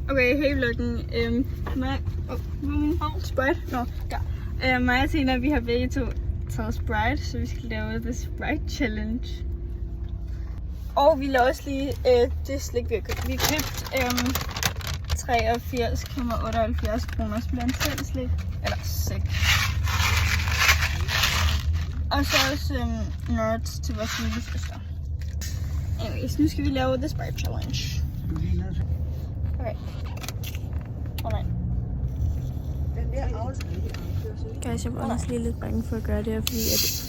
Okay, hey vloggen. Sprite? Nå, ja. Mig og Tina, vi har begge to taget Sprite, så vi skal lave The Sprite Challenge. Og vi laver også lige det slik, vi har købt. Vi har købt 83,78 kroner blandt selv slik. Eller sæk. Og så også nuts til vores lille søster. Anyways, nu skal vi lave The Sprite Challenge. Okay. Alright. Guys, jeg var også lige lidt bange for at gøre det her, fordi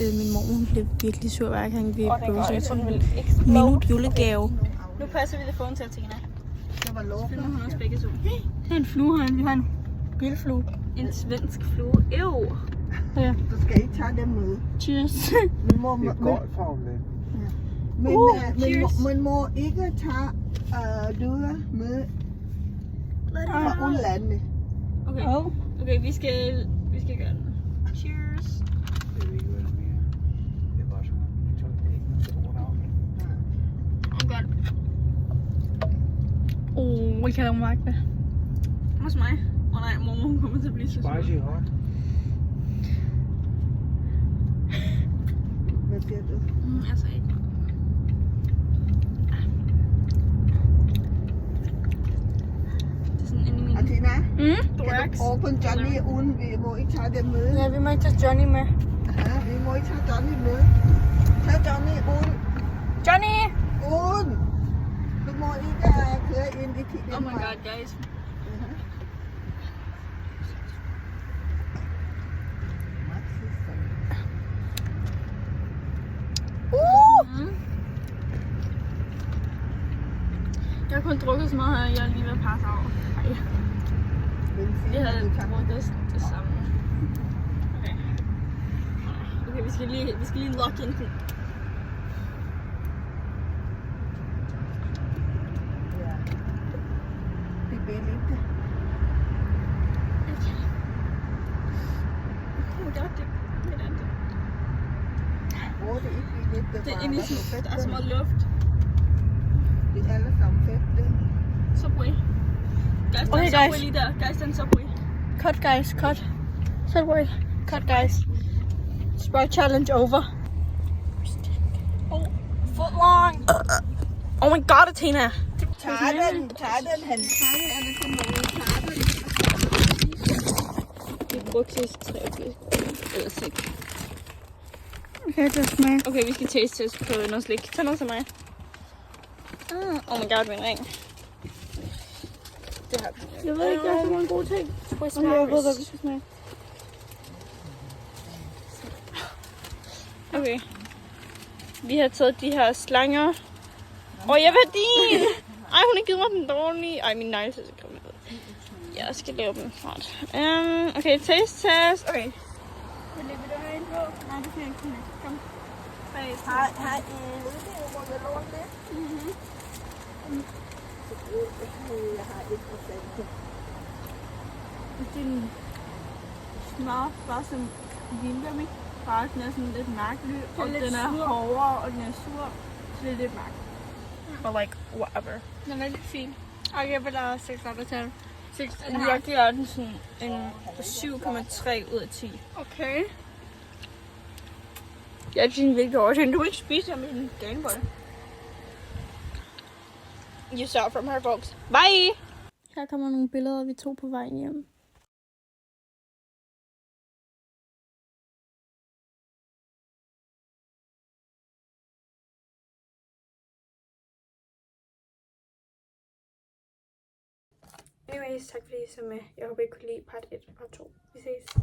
at min mor blev virkelig sur hver gang vi blev sådan en minut julegave. Nu passer vi telefonen til Tina. Det var lov. Filmer hun også begge to. Det er en flue herinde. Vi har en bilflue. En svensk flue. Ew. Ja. Du skal ikke tage dem med. Cheers. Min mor, Det er golfhavn, det. min mor ikke tager dyr med fra udlandet. Okay. Okay, vi skal gøre den. Cheers. Det er ikke, hvad der mere. Det er bare sådan, jeg tror, det er ikke noget stort af. Godt. Vi kan lave magte. Hos mig. Nej, mormor hun kommer til at blive så sur. Spicy hot. Hvad siger du? Altså ikke. Det er sådan inde i min... Athena, Du er kan ikke du åbne Johnny uden vi må ikke tage dem med? Ja, vi må ikke tage Johnny med. Ja, vi må ikke tage Johnny med. Tag Johnny uden. Johnny! Uden! Du må ikke køre ind i tiden. Oh my god, guys. Jeg har kun drukket så meget her, jeg er lige ved at passe af. Jeg havde drukket det samme. Okay. Okay, vi skal lige lock in den. Ja. Det er billigt. Oh my god, det er det. Hvor det ikke billigt. Det er inde i sådan, der er så meget luft. Det er alle sammen fedt. Subway. Guys, der er Okay, en Subway guys. lige der. Guys, der er en Subway. Cut, guys, cut. Subway. Cut, guys. Sprite challenge over. Oh, foot long. Oh my god, Athena. Tag den, han tager det til noget. Tag den. Vi brugte sidst 83 eller 6. Okay, det smager. Okay, vi skal taste test på noget slik. Tag noget til mig. Oh my god, min ring. Det har vi. Jeg ved ikke, det er så mange gode ting. Swiss Okay, jeg ved, hvad vi Miss. skal smage. Okay. Vi har taget de her slanger. Jeg vil have din! Ej, hun har givet mig den dårlige. Ej, min negle ser så grim ud. Jeg skal lave dem smart. Okay, taste test. Okay. Vil du have en på? Nej, det kan jeg ikke. Kom. Har I løbet over med lort lidt? Jeg har 1%. Den smager bare som vingummi. Bare den er sådan lidt mærkelig. Og den er hårdere, og den er sur. Så det er lidt mærkeligt. But like, whatever. Den er lidt fin. Og jeg vil have 6 out of 10. 6 Jeg giver den sådan en 7,3 ud af 10. Okay. Jeg er din virkelig overtænkt. Du må ikke spise ham i din Gameboy. You saw it from her, folks. Bye! Her kommer nogle billeder, vi tog på vejen hjem. Anyways, tak fordi I så med. Jeg håber, I kunne lide part 1 og part 2. Vi ses.